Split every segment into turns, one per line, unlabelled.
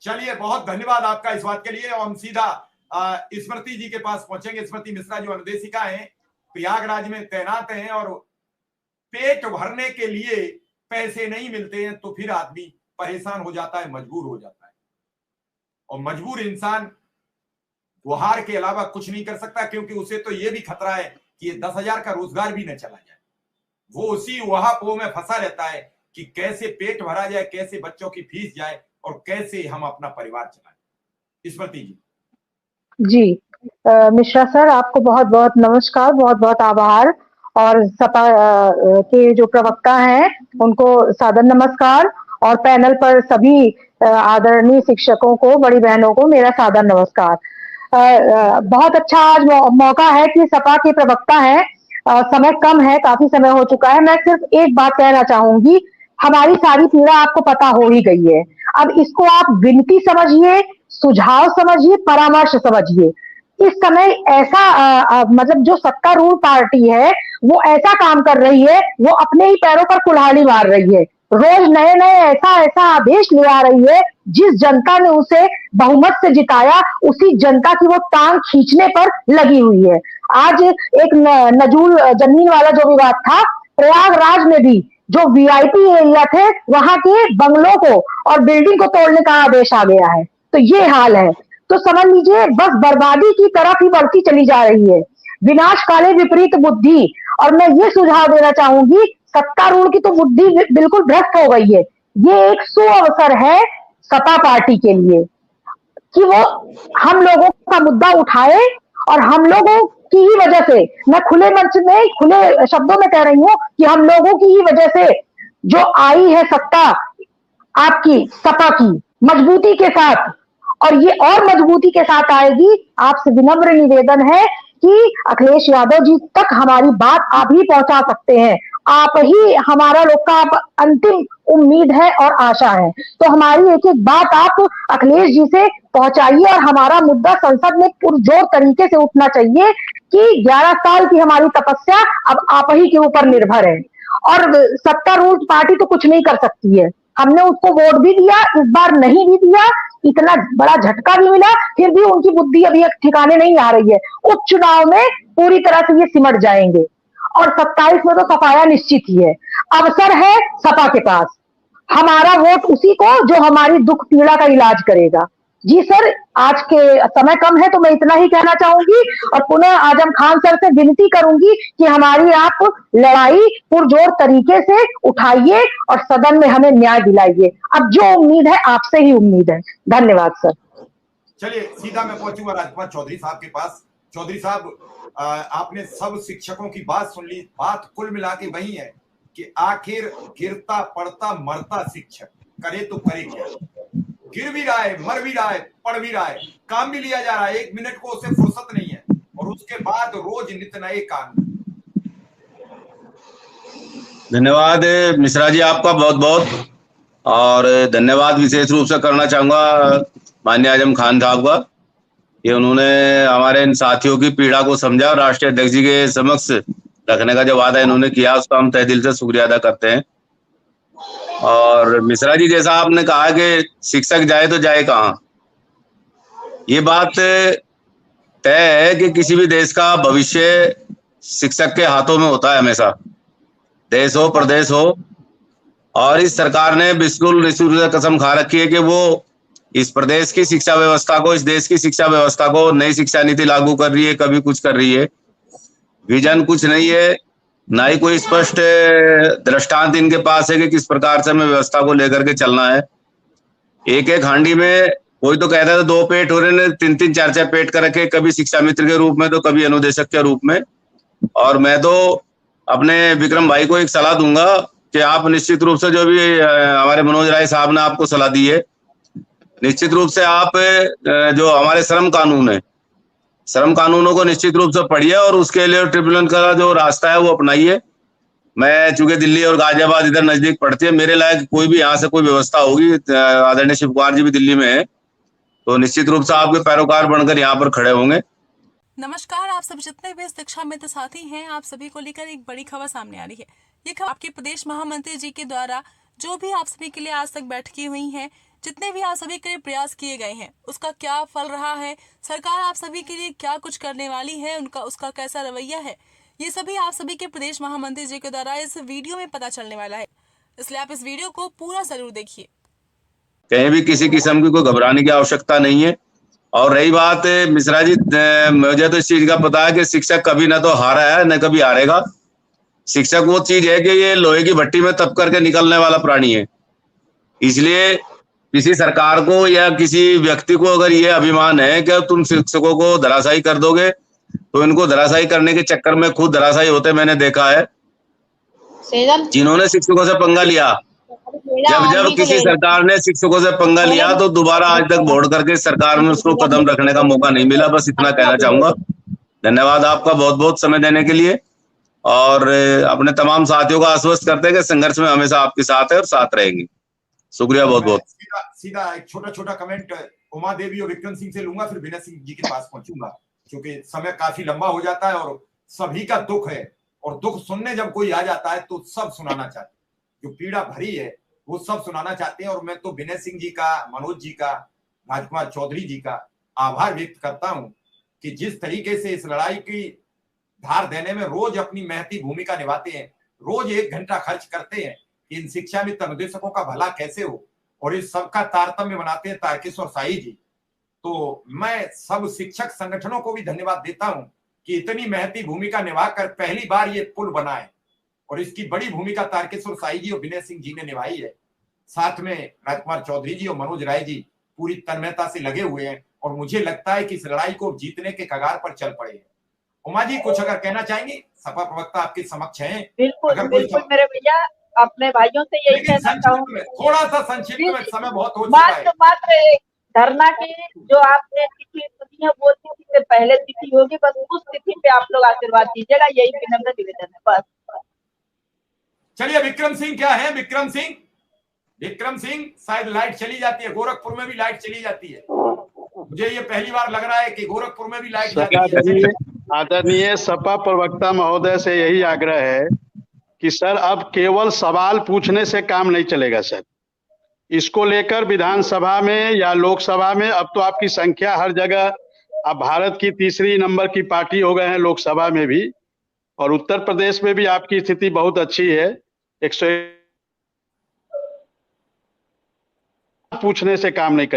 चलिए, बहुत धन्यवाद आपका इस बात के लिए। और हम सीधा स्मृति जी के पास पहुंचेंगे। स्मृति मिश्रा जो अनुदेशिका हैं, प्रयागराज में तैनात हैं, और पेट भरने के लिए पैसे नहीं मिलते हैं तो फिर आदमी परेशान हो जाता है, मजबूर हो जाता है। और मजबूर इंसान गुहार के अलावा कुछ नहीं कर सकता, क्योंकि उसे तो यह भी खतरा है कि ये 10,000 का रोजगार भी न चला जाए। वो उसी वहापों में फंसा रहता है कि कैसे पेट भरा जाए, कैसे बच्चों की फीस जाए, और कैसे हम अपना परिवार चलाएं। स्मृति जी।
जी, मिश्रा सर, आपको बहुत बहुत नमस्कार, बहुत बहुत आभार। और सपा के जो प्रवक्ता हैं उनको सादर नमस्कार, और पैनल पर सभी आदरणीय शिक्षकों को, बड़ी बहनों को मेरा सादर नमस्कार। बहुत अच्छा आज मौका है कि सपा के प्रवक्ता हैं। समय कम है, काफी समय हो चुका है। मैं सिर्फ एक बात कहना चाहूंगी, हमारी सारी पीड़ा आपको पता हो ही गई है। अब इसको आप विनती समझिए, सुझाव समझिए, परामर्श समझिए। इस समय ऐसा मतलब जो सत्तारूढ़ पार्टी है वो ऐसा काम कर रही है, वो अपने ही पैरों पर कुल्हाड़ी मार रही है। रोज नए नए ऐसा ऐसा आदेश ले आ रही है, जिस जनता ने उसे बहुमत से जिताया उसी जनता की वो टांग खींचने पर लगी हुई है। आज एक नजूल जमीन वाला जो विवाद था, प्रयागराज में भी जो वीआईपी एरिया थे वहां के बंगलों को और बिल्डिंग को तोड़ने का आदेश आ गया है। तो ये हाल है। तो समझ लीजिए बस बर्बादी की तरफ ही बढ़ती चली जा रही है। विनाश काले विपरीत बुद्धि। और मैं ये सुझाव देना चाहूंगी, सत्तारूढ़ की तो बुद्धि बिल्कुल भ्रष्ट हो गई है। ये एक सुअवसर है सपा पार्टी के लिए कि वो हम लोगों का मुद्दा उठाए, और हम लोगों की ही वजह से, मैं खुले मंच में खुले शब्दों में कह रही हूं कि हम लोगों की ही वजह से जो आई है सत्ता आपकी सपा की, मजबूती के साथ, और ये और मजबूती के साथ आएगी। आपसे विनम्र निवेदन है कि अखिलेश यादव जी तक हमारी बात आप ही पहुंचा सकते हैं। आप ही हमारा लोग का आप अंतिम उम्मीद है और आशा है। तो हमारी एक एक बात आप अखिलेश जी से पहुंचाइए, और हमारा मुद्दा संसद में पुरजोर तरीके से उठना चाहिए कि 11 साल की हमारी तपस्या अब आप ही के ऊपर निर्भर है। और सत्तारूढ़ पार्टी तो कुछ नहीं कर सकती है। हमने उसको वोट भी दिया, इस बार नहीं भी दिया, इतना बड़ा झटका भी मिला, फिर भी उनकी बुद्धि अभी एक ठिकाने नहीं आ रही है। उपचुनाव में पूरी तरह से ये सिमट जाएंगे, और 27 में तो सफाया निश्चित ही है। अवसर है सपा के पास, हमारा वोट उसी को जो हमारी दुख पीड़ा का इलाज करेगा। जी सर, आज के समय कम है तो मैं इतना ही कहना चाहूंगी, और पुनः आजम खान सर से विनती करूंगी कि हमारी आप लड़ाई पुरजोर तरीके से उठाइए और सदन में हमें न्याय दिलाइए। अब जो उम्मीद है आपसे ही उम्मीद है। धन्यवाद सर।
चलिए, सीधा मैं पहुंचूंगा राजकुमार चौधरी साहब के पास। चौधरी साहब, आपने सब शिक्षकों की बात सुन ली। बात कुल मिला के वही है कि आखिर गिरता पड़ता मरता शिक्षक करे तो करे क्या। गिर भी रहा है, मर भी रहा है, पढ़ भी रहा है, काम भी लिया जा रहा है, 1 मिनट को उसे फुर्सत नहीं है, और उसके बाद रोज नित नए काम।
धन्यवाद मिश्रा जी, आपका बहुत बहुत। और धन्यवाद विशेष रूप से करना चाहूंगा माननीय आजम खान साहब का, कि उन्होंने हमारे इन साथियों की पीड़ा को समझा और राष्ट्रीय अध्यक्ष जी के समक्ष रखने का जो वादा इन्होंने किया उसका हम तहे दिल से शुक्रिया अदा करते हैं। और मिश्रा जी, जैसा आपने कहा कि शिक्षक जाए तो जाए कहाँ, ये बात तय है कि किसी भी देश का भविष्य शिक्षक के हाथों में होता है हमेशा, देश हो प्रदेश हो। और इस सरकार ने बिल्कुल निश्चित कसम खा रखी है कि वो इस प्रदेश की शिक्षा व्यवस्था को, इस देश की शिक्षा व्यवस्था को, नई शिक्षा नीति लागू कर रही है, कभी कुछ कर रही है। विजन कुछ नहीं है, ना ही कोई स्पष्ट दृष्टांत इनके पास है कि किस प्रकार से हमें व्यवस्था को लेकर के चलना है। एक एक हांडी में कोई तो कहता है 2 पेट हो रहे हैं, 3-3 4-4 पेट कर रखे, कभी शिक्षा मित्र के रूप में तो कभी अनुदेशक के रूप में। और मैं तो अपने विक्रम भाई को एक सलाह दूंगा कि आप निश्चित रूप से, जो भी हमारे मनोज राय साहब ने आपको सलाह दी है, निश्चित रूप से आप जो हमारे श्रम कानून है, श्रम कानूनों को निश्चित रूप से पढ़िए और उसके लिए ट्रिब्यूनल का जो रास्ता है वो अपनाइए। मैं चूंकि दिल्ली और गाजियाबाद इधर नजदीक पड़ती है, मेरे लायक कोई भी यहाँ से कोई व्यवस्था होगी, आदरणीय शिव कुमार जी भी दिल्ली में है, तो निश्चित रूप से आपके पैरोकार बनकर यहाँ पर खड़े होंगे।
नमस्कार, आप सब जितने भी शिक्षा मित्र साथी हैं, आप सभी को लेकर एक बड़ी खबर सामने आ रही है। ये खबर आपके प्रदेश महामंत्री जी के द्वारा जो भी आप सभी के लिए आज तक बैठकें हुई हैं, जितने भी आप सभी के लिए प्रयास किए गए हैं उसका क्या फल रहा है, सरकार आप सभी के लिए क्या कुछ करने वाली है, उसका कैसा रवैया है, ये सभी आप सभी के प्रदेश महामंत्री जी के द्वारा इस वीडियो में पता चलने वाला है। इसलिए आप इस वीडियो को पूरा जरूर देखिए।
कहीं भी किसी किस्म की कोई घबराने की आवश्यकता नहीं है। और रही बात मिश्रा जी, मुझे तो इस चीज का पता है कि शिक्षक कभी ना तो हारा है न कभी हारेगा। शिक्षक वो चीज है कि ये लोहे की भट्टी में तप करके निकलने वाला प्राणी है। इसलिए किसी सरकार को या किसी व्यक्ति को अगर ये अभिमान है कि तुम शिक्षकों को धराशायी कर दोगे, तो इनको धराशायी करने के चक्कर में खुद धराशायी होते मैंने देखा है। जिन्होंने शिक्षकों से पंगा लिया, जब किसी सरकार ने शिक्षकों से पंगा लिया तो दोबारा आज तक वोट करके सरकार में उसको कदम रखने का मौका नहीं मिला। बस इतना कहना चाहूंगा। धन्यवाद आपका बहुत बहुत समय देने के लिए, और अपने तमाम साथियों को आश्वस्त करते हैं कि संघर्ष में हमेशा आपके साथ है और साथ रहेंगे। शुक्रिया बहुत बहुत।
सीधा एक छोटा छोटा कमेंट उमा देवी और विक्रम सिंह से लूंगा, फिर विनय सिंह जी के पास पहुंचूंगा, क्योंकि समय काफी लंबा हो जाता है और सभी का दुख है, और दुख सुनने जब कोई आ जाता है तो सब सुनाना चाहते हैं, जो पीड़ा भरी है वो सब सुनाना चाहते हैं। और मैं तो विनय सिंह जी का, मनोज जी का, राजकुमार चौधरी जी का आभार व्यक्त करता हूं कि जिस तरीके से इस लड़ाई की धार देने में रोज अपनी महती भूमिका निभाते हैं, रोज 1 घंटा खर्च करते हैं कि इन शिक्षाविद अनुदेशकों का भला कैसे हो, और इस सबका तारतम्य बनाते हैं तारकेश्वर साई जी। तो मैं सब शिक्षक संगठनों को भी धन्यवाद देता हूं कि इतनी महती भूमिका निभाकर पहली बार ये पुल बना है, और इसकी बड़ी भूमिका तारकेश्वर साई जी और विनय सिंह जी ने निभाई है। साथ में राजकुमार चौधरी जी और मनोज राय जी पूरी तन्मयता से लगे हुए हैं, और मुझे लगता है कि इस लड़ाई को जीतने के कगार पर चल पड़े हैं। उमा जी कुछ अगर कहना चाहेंगे, सपा प्रवक्ता आपके समक्ष हैं।
बिल्कुल बिल्कुल मेरे भैया, अपने भाइयों से यही कहना चाहूंगा,
थोड़ा सा संक्षिप्त में, समय बहुत हो चुका है।
मात्र धरना की जो आपने तिथि सुनी है वो तिथि से पहले तिथि होगी, बस उस तिथि पे आप लोग आशीर्वाद दीजिएगा, यही विनम्र निवेदन है बस।
चलिए विक्रम सिंह क्या है, विक्रम सिंह शायद लाइट चली जाती है, गोरखपुर में भी लाइट चली जाती है। मुझे ये पहली बार लग रहा है कि गोरखपुर में भी लाइट जाती है।
आदरणीय सपा प्रवक्ता महोदय से यही आग्रह है कि सर अब केवल सवाल पूछने से काम नहीं चलेगा सर। इसको लेकर विधानसभा में या लोकसभा में अब तो आपकी संख्या हर जगह, अब भारत की 3री नंबर की पार्टी हो गए हैं लोकसभा में भी, और उत्तर प्रदेश में भी आपकी स्थिति बहुत अच्छी है। 100 पूछने से काम नहीं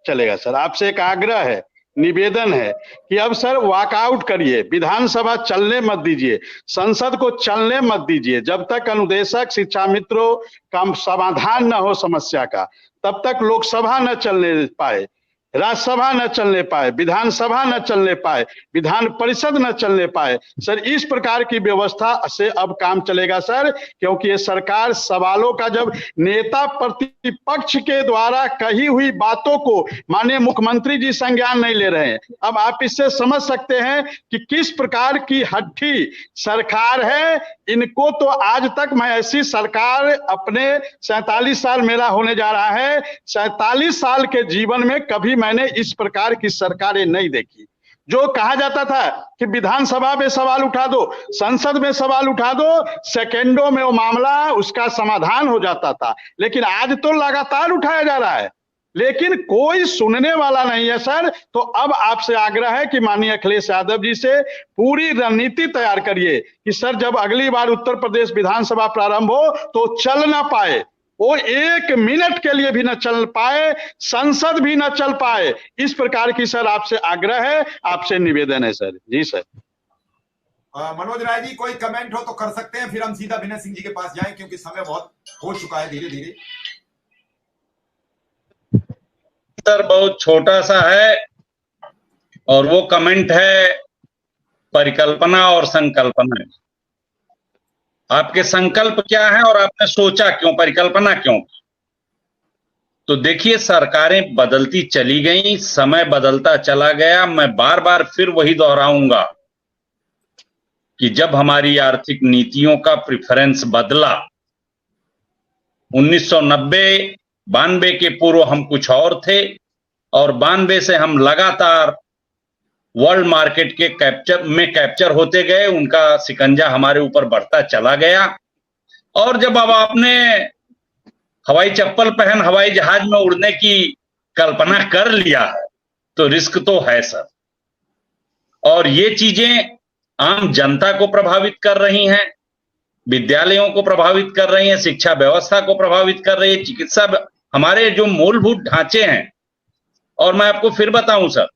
चलेगा सर। आपसे एक आग्रह है, निवेदन है कि अब सर वॉकआउट करिए, विधानसभा चलने मत दीजिए, संसद को चलने मत दीजिए। जब तक अनुदेशक शिक्षा मित्रों का समाधान न हो समस्या का, तब तक लोकसभा न चलने पाए, राज्यसभा न चलने पाए, विधानसभा न चलने पाए, विधान परिषद न चलने पाए। सर इस प्रकार की व्यवस्था से अब काम चलेगा सर, क्योंकि ये सरकार सवालों का, जब नेता प्रतिपक्ष के द्वारा कही हुई बातों को माननीय मुख्यमंत्री जी संज्ञान नहीं ले रहे हैं। अब आप इससे समझ सकते हैं कि किस प्रकार की हट्ठी सरकार है। इनको तो आज तक मैं ऐसी सरकार, अपने 47 साल मेरा होने जा रहा है, 47 साल के जीवन में कभी मैंने इस प्रकार की सरकारें नहीं देखी। जो कहा जाता था कि विधानसभा में सवाल उठा दो, संसद में सवाल उठा दो, सेकेंडों में वो मामला उसका समाधान हो जाता था, लेकिन आज तो लगातार उठाया जा रहा है, लेकिन कोई सुनने वाला नहीं है सर। तो अब आपसे आग्रह है कि माननीय अखिलेश यादव जी से पूरी रणनीति तैयार करिए कि सर जब अगली बार उत्तर प्रदेश विधानसभा प्रारंभ हो तो चल ना पाए, वो 1 मिनट के लिए भी न चल पाए, संसद भी न चल पाए। इस प्रकार की सर आपसे आग्रह है, आपसे निवेदन है सर। जी सर।
मनोज राय जी कोई कमेंट हो तो कर सकते हैं, फिर हम सीधा विनय सिंह जी के पास जाएं, क्योंकि समय बहुत हो चुका है धीरे धीरे।
सर बहुत छोटा सा है, और वो कमेंट है परिकल्पना और संकल्पना। आपके संकल्प क्या है और आपने सोचा क्यों, परिकल्पना क्यों? तो देखिए सरकारें बदलती चली गई, समय बदलता चला गया। मैं बार बार फिर वही दोहराऊंगा कि जब हमारी आर्थिक नीतियों का प्रेफरेंस बदला, 1990-92 के पूर्व हम कुछ और थे, और 92 से हम लगातार वर्ल्ड मार्केट के कैप्चर होते गए, उनका शिकंजा हमारे ऊपर बढ़ता चला गया। और जब अब आपने हवाई चप्पल पहन हवाई जहाज में उड़ने की कल्पना कर लिया है तो रिस्क तो है सर। और ये चीजें आम जनता को प्रभावित कर रही हैं, विद्यालयों को प्रभावित कर रही हैं, शिक्षा व्यवस्था को प्रभावित कर रही है, चिकित्सा, हमारे जो मूलभूत ढांचे हैं। और मैं आपको फिर बताऊं सर,